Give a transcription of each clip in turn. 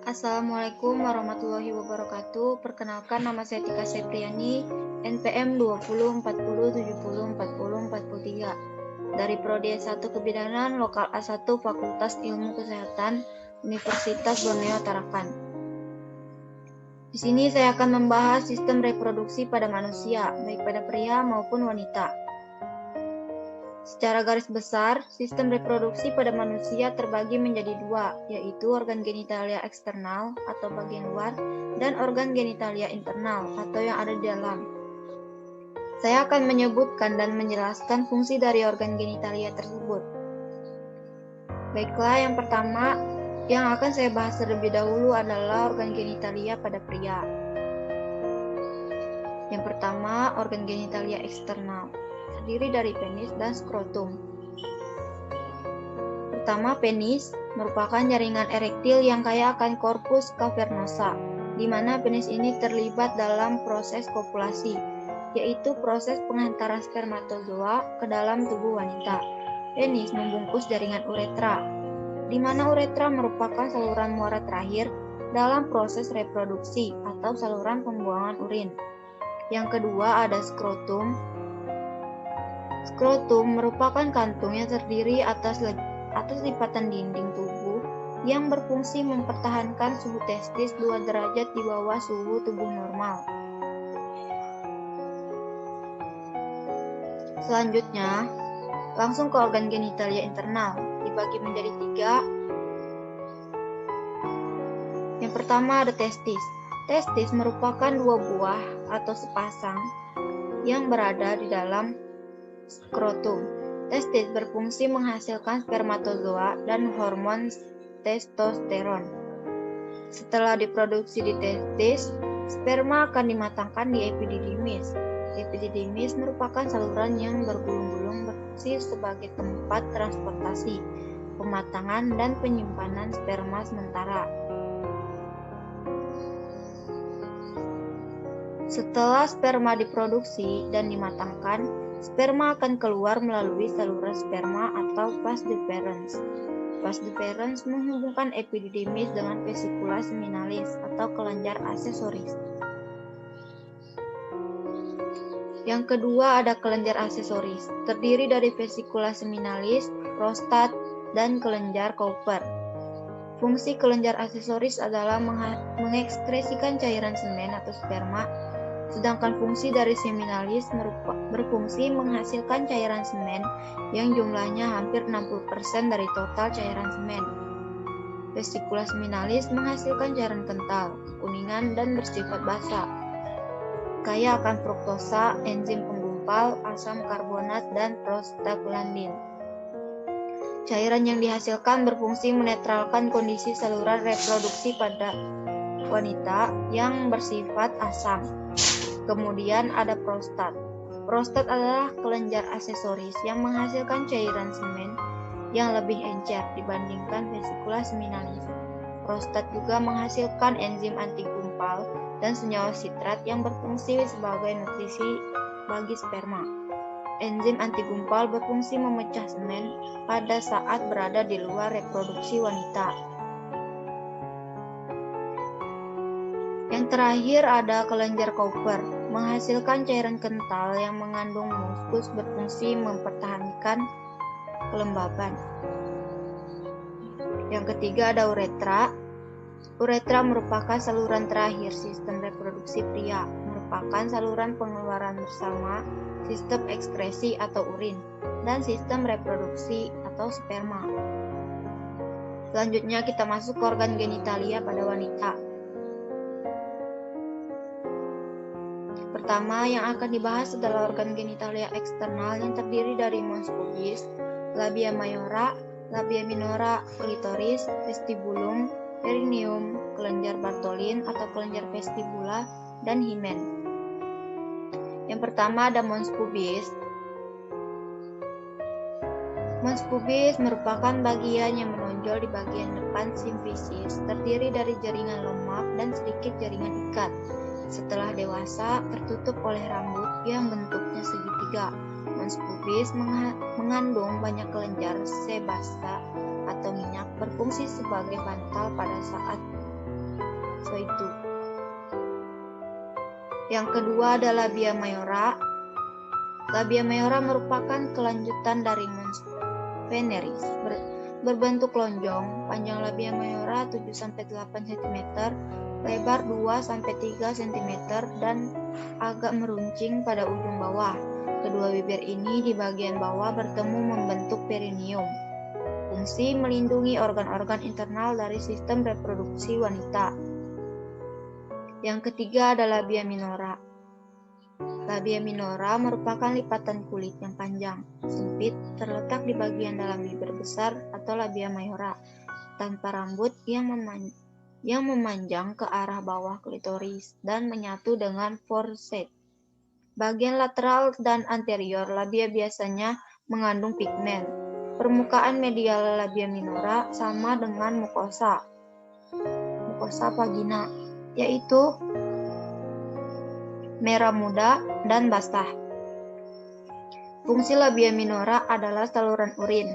Assalamualaikum warahmatullahi wabarakatuh. Perkenalkan, nama saya Tika Septriani, NPM 204070704043 dari Prodi S1 Kebidanan Lokal A1 Fakultas Ilmu Kesehatan Universitas Borneo Tarakan. Di sini saya akan membahas sistem reproduksi pada manusia, baik pada pria maupun wanita. Secara garis besar, sistem reproduksi pada manusia terbagi menjadi dua, yaitu organ genitalia eksternal atau bagian luar dan organ genitalia internal atau yang ada di dalam. Saya akan menyebutkan dan menjelaskan fungsi dari organ genitalia tersebut. Baiklah, yang pertama yang akan saya bahas terlebih dahulu adalah organ genitalia pada pria. Yang pertama, organ genitalia eksternal, terdiri dari penis dan skrotum. Pertama, penis merupakan jaringan erektil yang kaya akan korpus cavernosa, di mana penis ini terlibat dalam proses kopulasi, yaitu proses penghantaran spermatozoa ke dalam tubuh wanita. Penis membungkus jaringan uretra, di mana uretra merupakan saluran muara terakhir dalam proses reproduksi atau saluran pembuangan urin. Yang kedua ada skrotum. Skrotum merupakan kantung yang terdiri atas lipatan dinding tubuh yang berfungsi mempertahankan suhu testis 2 derajat di bawah suhu tubuh normal. Selanjutnya, langsung ke organ genitalia internal, dibagi menjadi 3. Yang pertama ada testis. Testis merupakan 2 buah atau sepasang yang berada di dalam skrotum. Testis berfungsi menghasilkan spermatozoa dan hormon testosteron. Setelah diproduksi di testis, sperma akan dimatangkan di epididymis. Epididymis merupakan saluran yang bergulung-gulung berfungsi sebagai tempat transportasi, pematangan, dan penyimpanan sperma sementara. Setelah sperma diproduksi dan dimatangkan, sperma akan keluar melalui saluran sperma atau vas deferens. Vas deferens menghubungkan epididymis dengan vesikula seminalis atau kelenjar aksesoris. Yang kedua ada kelenjar aksesoris, terdiri dari vesikula seminalis, prostat, dan kelenjar Cowper. Fungsi kelenjar aksesoris adalah mengekskresikan cairan semen atau sperma, sedangkan fungsi dari seminalis berfungsi menghasilkan cairan semen yang jumlahnya hampir 60% dari total cairan semen. Vesikula seminalis menghasilkan cairan kental, kekuningan, dan bersifat basa, kaya akan fruktosa, enzim penggumpal, asam karbonat, dan prostaglandin. Cairan yang dihasilkan berfungsi menetralkan kondisi saluran reproduksi pada wanita yang bersifat asam. Kemudian ada prostat. Prostat adalah kelenjar aksesoris yang menghasilkan cairan semen yang lebih encer dibandingkan vesikula seminalis. Prostat juga menghasilkan enzim antigumpal dan senyawa sitrat yang berfungsi sebagai nutrisi bagi sperma. Enzim antigumpal berfungsi memecah semen pada saat berada di luar reproduksi wanita. Yang terakhir ada kelenjar Cowper, menghasilkan cairan kental yang mengandung muskus berfungsi mempertahankan kelembaban. Yang ketiga ada uretra. Uretra merupakan saluran terakhir sistem reproduksi pria, merupakan saluran pengeluaran bersama sistem ekskresi atau urin dan sistem reproduksi atau sperma. Selanjutnya kita masuk ke organ genitalia pada wanita. Pertama yang akan dibahas adalah organ genitalia eksternal yang terdiri dari mons pubis, labia mayora, labia minora, klitoris, vestibulum, perineum, kelenjar Bartholin atau kelenjar vestibula, dan himen. Yang pertama ada mons pubis. Mons pubis merupakan bagian yang menonjol di bagian depan simfisis, terdiri dari jaringan lemak dan sedikit jaringan ikat. Setelah dewasa, tertutup oleh rambut yang bentuknya segitiga. Mons pubis mengandung banyak kelenjar sebasta atau minyak berfungsi sebagai bantal pada saat itu. Yang kedua ada labia mayora. Labia mayora merupakan kelanjutan dari mons veneris. Berbentuk lonjong, panjang labia mayora 7-8 cm, lebar 2-3 cm, dan agak meruncing pada ujung bawah. Kedua bibir ini di bagian bawah bertemu membentuk perineum. Fungsi melindungi organ-organ internal dari sistem reproduksi wanita. Yang ketiga adalah labia minora. Labia minora merupakan lipatan kulit yang panjang, sempit, terletak di bagian dalam bibir besar atau labia mayora, tanpa rambut yang memanjang ke arah bawah klitoris dan menyatu dengan forsyth. Bagian lateral dan anterior labia biasanya mengandung pigmen. Permukaan medial labia minora sama dengan mukosa vagina, yaitu merah muda dan basah. Fungsi labia minora adalah saluran urin,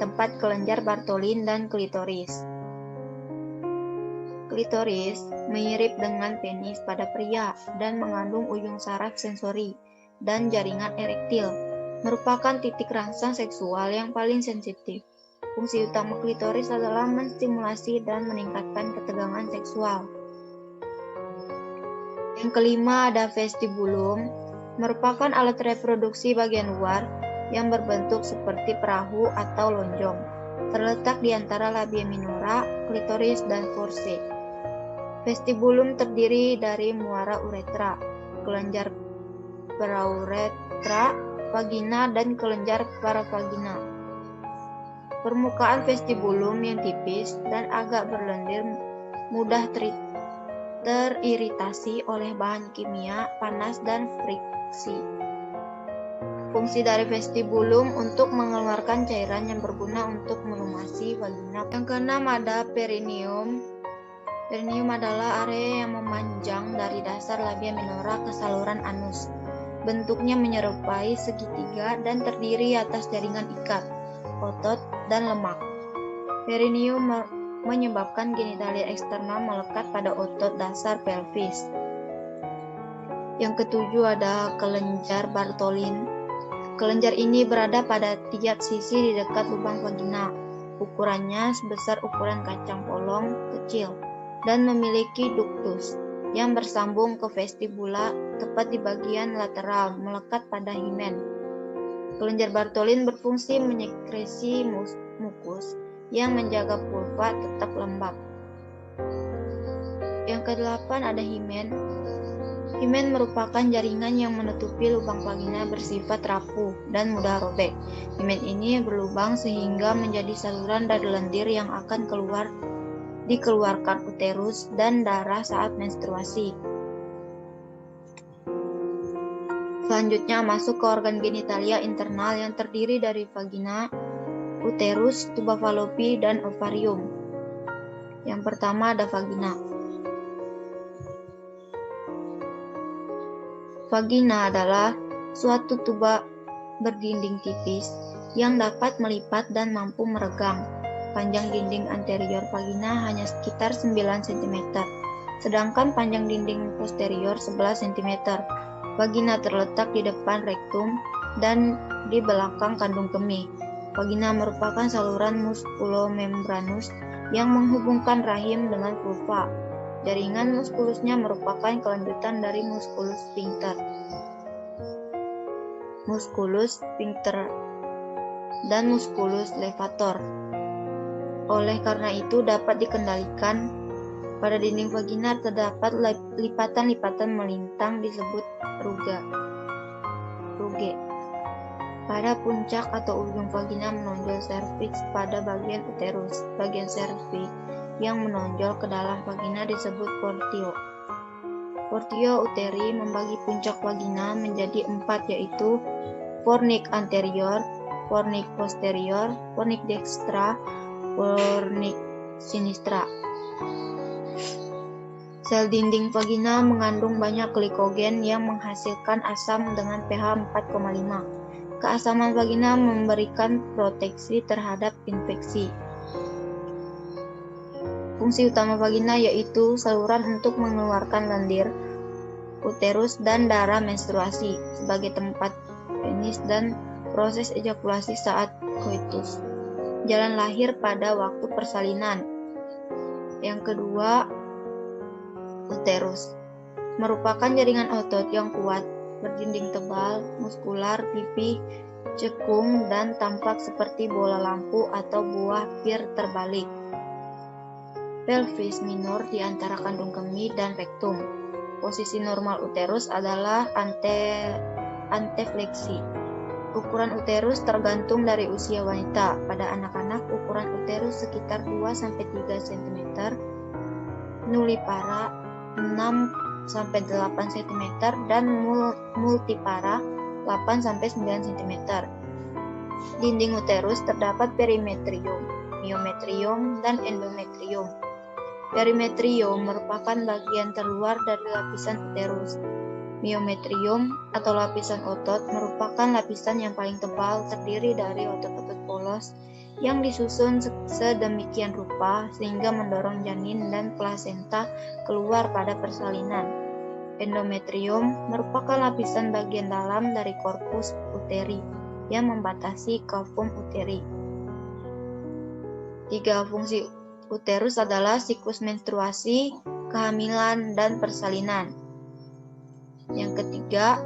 tempat kelenjar Bartholin dan klitoris. Klitoris mirip dengan penis pada pria dan mengandung ujung saraf sensori dan jaringan erektil, merupakan titik rangsang seksual yang paling sensitif. Fungsi utama klitoris adalah menstimulasi dan meningkatkan ketegangan seksual. Yang kelima ada vestibulum, merupakan alat reproduksi bagian luar yang berbentuk seperti perahu atau lonjong, terletak di antara labia minora, klitoris, dan forsyth. Vestibulum terdiri dari muara uretra, kelenjar parauretra, vagina, dan kelenjar paravagina. Permukaan vestibulum yang tipis dan agak berlendir mudah teriritasi oleh bahan kimia, panas, dan friksi. Fungsi dari vestibulum untuk mengeluarkan cairan yang berguna untuk melumasi vagina. Yang keenam ada perineum. Perineum adalah area yang memanjang dari dasar labia minora ke saluran anus. Bentuknya menyerupai segitiga dan terdiri atas jaringan ikat, otot, dan lemak. Perineum menyebabkan genitalia eksternal melekat pada otot dasar pelvis. Yang ketujuh ada kelenjar Bartholin. Kelenjar ini berada pada tiap sisi di dekat lubang vagina. Ukurannya sebesar ukuran kacang polong kecil dan memiliki ductus yang bersambung ke vestibula tepat di bagian lateral melekat pada himen. Kelenjar Bartholin berfungsi menyekresi mukus yang menjaga vulva tetap lembab. Yang kedelapan ada himen. Himen merupakan jaringan yang menutupi lubang vagina bersifat rapuh dan mudah robek. Himen ini berlubang sehingga menjadi saluran dari lendir yang akan dikeluarkan uterus dan darah saat menstruasi. Selanjutnya masuk ke organ genitalia internal yang terdiri dari vagina, uterus, tuba falopi, dan ovarium. Yang pertama ada vagina. Vagina adalah suatu tuba berdinding tipis yang dapat melipat dan mampu meregang. Panjang dinding anterior vagina hanya sekitar 9 cm, sedangkan panjang dinding posterior 11 cm. Vagina terletak di depan rektum dan di belakang kandung kemih. Vagina merupakan saluran muskulomembranus yang menghubungkan rahim dengan vulva. Jaringan muskulusnya merupakan kelanjutan dari muskulus sphincter dan muskulus levator. Oleh karena itu dapat dikendalikan. Pada dinding vagina terdapat lipatan-lipatan melintang disebut rugae. Pada puncak atau ujung vagina menonjol serviks pada bagian uterus. Bagian serviks yang menonjol ke dalam vagina disebut portio. Portio uteri membagi puncak vagina menjadi 4, yaitu fornix anterior, fornix posterior, fornix dextra, fornix sinistra. Sel dinding vagina mengandung banyak glikogen yang menghasilkan asam dengan pH 4,5. Keasaman vagina memberikan proteksi terhadap infeksi. Fungsi utama vagina yaitu saluran untuk mengeluarkan lendir, uterus, dan darah menstruasi sebagai tempat penis dan proses ejakulasi saat koitus. Jalan lahir pada waktu persalinan. Yang kedua, uterus. Merupakan jaringan otot yang kuat, berdinding tebal, muskular, pipih, cekung, dan tampak seperti bola lampu atau buah pir terbalik. Pelvis minor di antara kandung kemih dan rektum. Posisi normal uterus adalah antefleksi. Ukuran uterus tergantung dari usia wanita. Pada anak-anak, ukuran uterus sekitar 2-3 cm, nullipara 6-8 cm, dan multipara 8-9 cm. Dinding uterus terdapat perimetrium, myometrium, dan endometrium. Perimetrium merupakan bagian terluar dari lapisan uterus. Myometrium atau lapisan otot merupakan lapisan yang paling tebal, terdiri dari otot-otot polos yang disusun sedemikian rupa sehingga mendorong janin dan plasenta keluar pada persalinan. Endometrium merupakan lapisan bagian dalam dari korpus uteri yang membatasi kavum uteri. 3 fungsi uterus adalah siklus menstruasi, kehamilan, dan persalinan. Yang ketiga,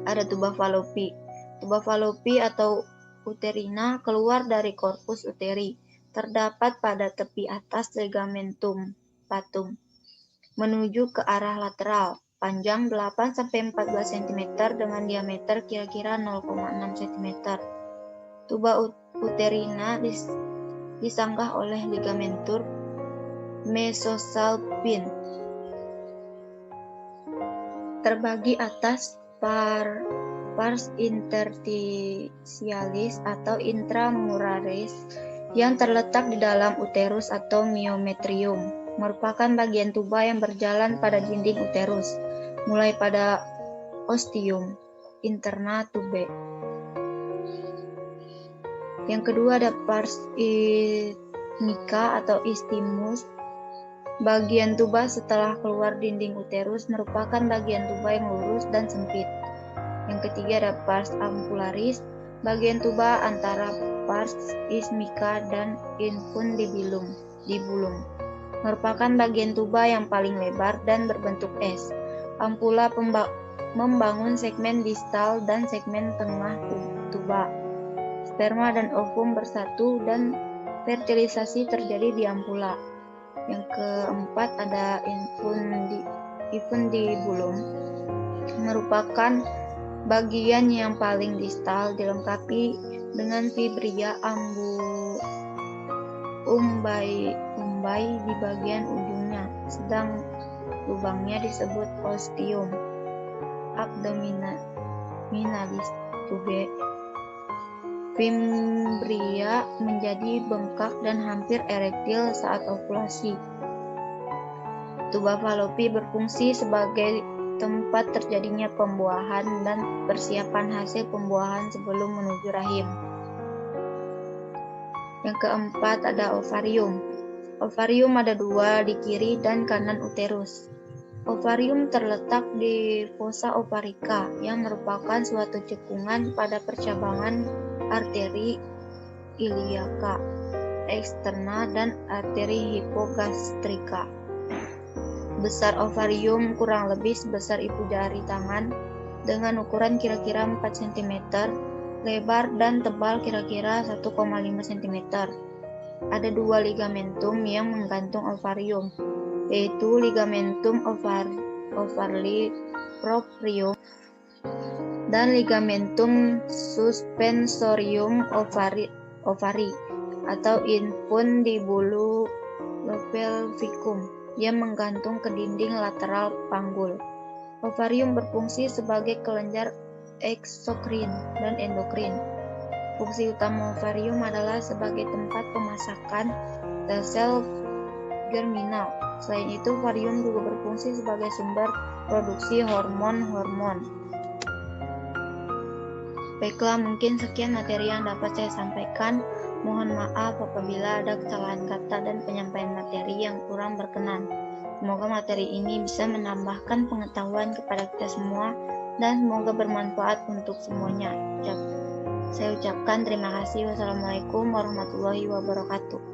ada tuba Fallopi. Tuba Fallopi atau uterina keluar dari korpus uteri, terdapat pada tepi atas ligamentum patum, menuju ke arah lateral, panjang 8-14 cm dengan diameter kira-kira 0,6 cm. Tuba uterina disanggah oleh ligamentum mesosalpin. Terbagi atas pars interstitialis atau intramuraris yang terletak di dalam uterus atau myometrium, merupakan bagian tuba yang berjalan pada dinding uterus, mulai pada ostium interna tubae. Yang kedua ada pars isthmica atau istimus. Bagian tuba setelah keluar dinding uterus merupakan bagian tuba yang lurus dan sempit. Yang ketiga ada pars ampularis, bagian tuba antara pars isthmica dan infundibulum. Merupakan bagian tuba yang paling lebar dan berbentuk S. Ampula membangun segmen distal dan segmen tengah tuba. Sperma dan ovum bersatu dan fertilisasi terjadi di ampula. Yang keempat ada infundibulum, merupakan bagian yang paling distal, dilengkapi dengan fibria umbai di bagian ujungnya, sedang lubangnya disebut ostium abdominalis tubae. Fimbria menjadi bengkak dan hampir erektil saat ovulasi. Tuba Fallopi berfungsi sebagai tempat terjadinya pembuahan dan persiapan hasil pembuahan sebelum menuju rahim. Yang keempat ada ovarium. Ovarium ada 2 di kiri dan kanan uterus. Ovarium terletak di fossa ovarica yang merupakan suatu cekungan pada percabangan arteri iliaca eksterna dan arteri hipogastrika. Besar ovarium kurang lebih sebesar ibu jari tangan dengan ukuran kira-kira 4 cm, lebar dan tebal kira-kira 1,5 cm. Ada 2 ligamentum yang menggantung ovarium, yaitu ligamentum ovari proprio dan ligamentum suspensorium ovari atau infundibulum pelvicum yang menggantung ke dinding lateral panggul. Ovarium berfungsi sebagai kelenjar eksokrin dan endokrin. Fungsi utama ovarium adalah sebagai tempat pemasakan sel germinal. Selain itu, ovarium juga berfungsi sebagai sumber produksi hormon-hormon. Baiklah, mungkin sekian materi yang dapat saya sampaikan. Mohon maaf apabila ada kesalahan kata dan penyampaian materi yang kurang berkenan. Semoga materi ini bisa menambahkan pengetahuan kepada kita semua dan semoga bermanfaat untuk semuanya. Saya ucapkan terima kasih. Wassalamualaikum warahmatullahi wabarakatuh.